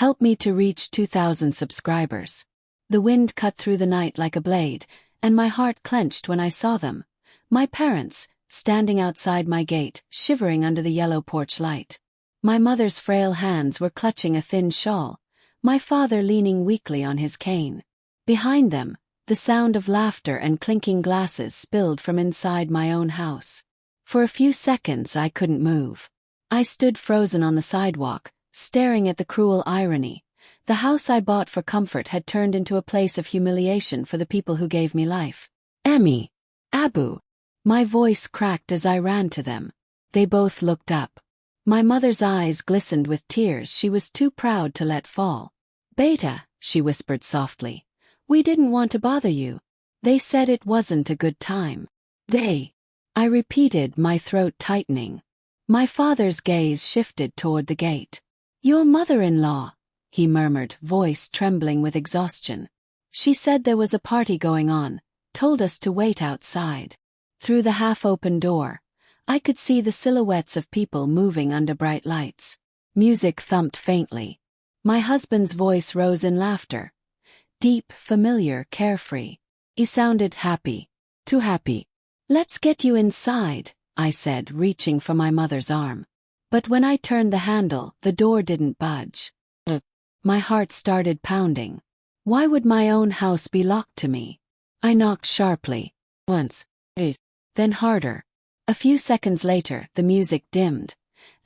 Help me to reach 2,000 subscribers. The wind cut through the night like a blade, and my heart clenched when I saw them. My parents, standing outside my gate, shivering under the yellow porch light. My mother's frail hands were clutching a thin shawl, my father leaning weakly on his cane. Behind them, the sound of laughter and clinking glasses spilled from inside my own house. For a few seconds I couldn't move. I stood frozen on the sidewalk, staring at the cruel irony. The house I bought for comfort had turned into a place of humiliation for the people who gave me life. Emmy! Abu! My voice cracked as I ran to them. They both looked up. My mother's eyes glistened with tears she was too proud to let fall. Beta, she whispered softly. We didn't want to bother you. They said it wasn't a good time. They. I repeated, my throat tightening. My father's gaze shifted toward the gate. Your mother-in-law, he murmured, voice trembling with exhaustion. She said there was a party going on, told us to wait outside. Through the half-open door, I could see the silhouettes of people moving under bright lights. Music thumped faintly. My husband's voice rose in laughter. Deep, familiar, carefree. He sounded happy. Too happy. Let's get you inside, I said, reaching for my mother's arm. But when I turned the handle, the door didn't budge. My heart started pounding. Why would my own house be locked to me? I knocked sharply. Once. Then harder. A few seconds later, the music dimmed,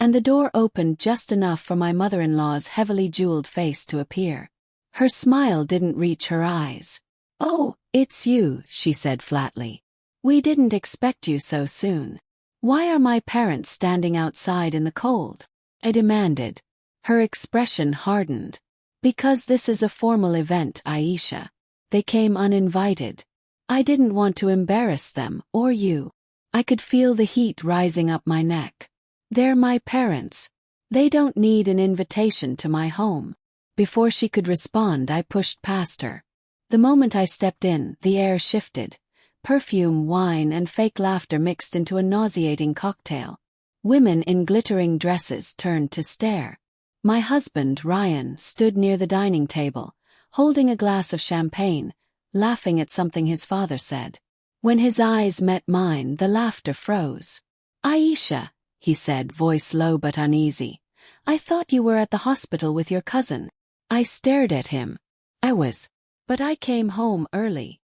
and the door opened just enough for my mother-in-law's heavily jeweled face to appear. Her smile didn't reach her eyes. Oh, it's you, she said flatly. We didn't expect you so soon. Why are my parents standing outside in the cold? I demanded. Her expression hardened. Because this is a formal event, Aisha. They came uninvited. I didn't want to embarrass them, or you. I could feel the heat rising up my neck. They're my parents. They don't need an invitation to my home. Before she could respond, I pushed past her. The moment I stepped in, the air shifted. Perfume, wine, and fake laughter mixed into a nauseating cocktail. Women in glittering dresses turned to stare. My husband, Ryan, stood near the dining table, holding a glass of champagne, laughing at something his father said. When his eyes met mine, the laughter froze. Aisha, he said, voice low but uneasy. I thought you were at the hospital with your cousin. I stared at him. I was. But I came home early.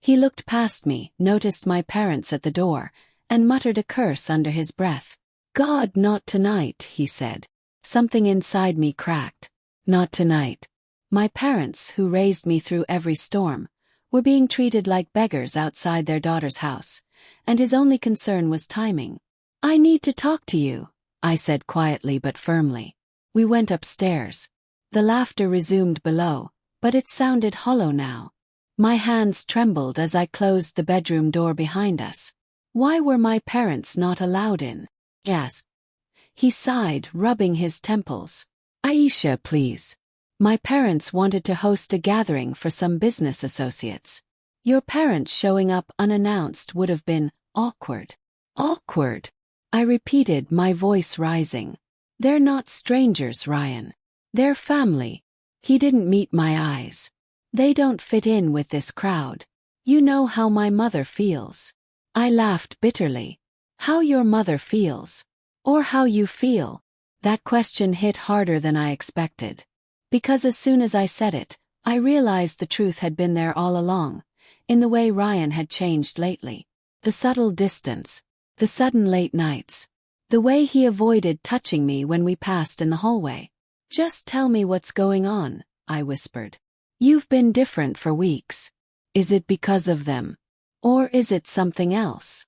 He looked past me, noticed my parents at the door, and muttered a curse under his breath. God, not tonight, he said. Something inside me cracked. Not tonight. My parents, who raised me through every storm, were being treated like beggars outside their daughter's house, and his only concern was timing. I need to talk to you, I said quietly but firmly. We went upstairs. The laughter resumed below, but it sounded hollow now. My hands trembled as I closed the bedroom door behind us. Why were my parents not allowed in? Yes. He sighed, rubbing his temples. Aisha, please. My parents wanted to host a gathering for some business associates. Your parents showing up unannounced would have been awkward. Awkward, I repeated, my voice rising. They're not strangers, Ryan. They're family. He didn't meet my eyes. They don't fit in with this crowd. You know how my mother feels. I laughed bitterly. How your mother feels. Or how you feel. That question hit harder than I expected. Because as soon as I said it, I realized the truth had been there all along, in the way Ryan had changed lately. The subtle distance. The sudden late nights. The way he avoided touching me when we passed in the hallway. Just tell me what's going on, I whispered. You've been different for weeks. Is it because of them? Or is it something else?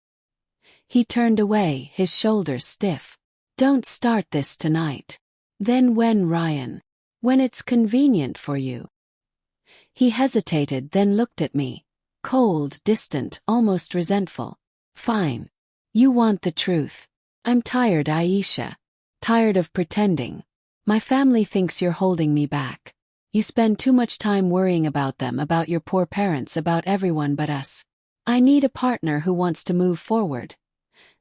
He turned away, his shoulders stiff. Don't start this tonight. Then when, Ryan? When it's convenient for you. He hesitated, then looked at me. Cold, distant, almost resentful. Fine. You want the truth. I'm tired, Aisha. Tired of pretending. My family thinks you're holding me back. You spend too much time worrying about them, about your poor parents, about everyone but us. I need a partner who wants to move forward.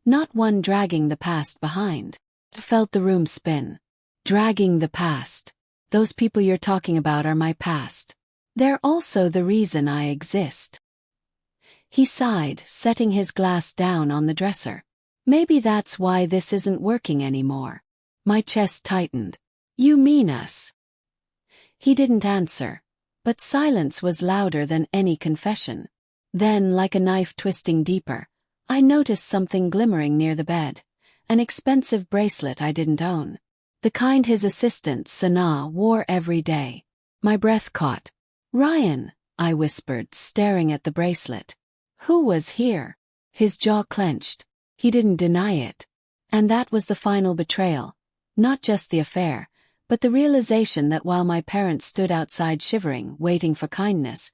Not one dragging the past behind. I felt the room spin. Dragging the past. Those people you're talking about are my past. They're also the reason I exist." He sighed, setting his glass down on the dresser. "Maybe that's why this isn't working anymore." My chest tightened. "You mean us?" He didn't answer, but silence was louder than any confession. Then, like a knife twisting deeper, I noticed something glimmering near the bed, an expensive bracelet I didn't own. The kind his assistant, Sanaa, wore every day. My breath caught. "Ryan," I whispered, staring at the bracelet. "Who was here?" His jaw clenched. He didn't deny it. And that was the final betrayal. Not just the affair, but the realization that while my parents stood outside shivering, waiting for kindness,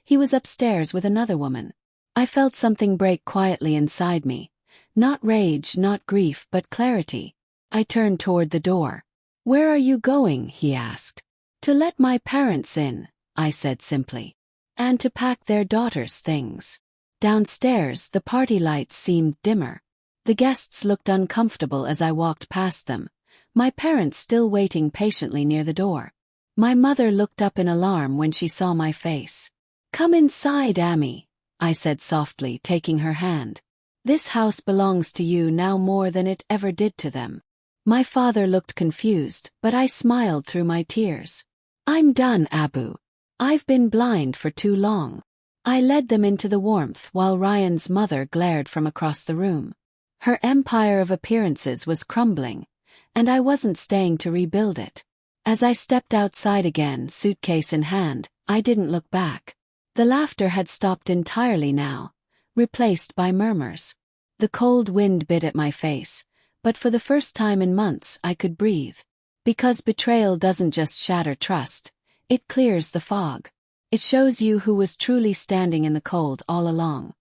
he was upstairs with another woman. I felt something break quietly inside me. Not rage, not grief, but clarity. I turned toward the door. "Where are you going?" he asked. "To let my parents in," I said simply. "And to pack their daughter's things." Downstairs, the party lights seemed dimmer. The guests looked uncomfortable as I walked past them, my parents still waiting patiently near the door. My mother looked up in alarm when she saw my face. "Come inside, Amy," I said softly, taking her hand. "This house belongs to you now more than it ever did to them." My father looked confused, but I smiled through my tears. "I'm done, Abu. I've been blind for too long." I led them into the warmth while Ryan's mother glared from across the room. Her empire of appearances was crumbling, and I wasn't staying to rebuild it. As I stepped outside again, suitcase in hand, I didn't look back. The laughter had stopped entirely now, replaced by murmurs. The cold wind bit at my face, but for the first time in months I could breathe. Because betrayal doesn't just shatter trust, it clears the fog. It shows you who was truly standing in the cold all along.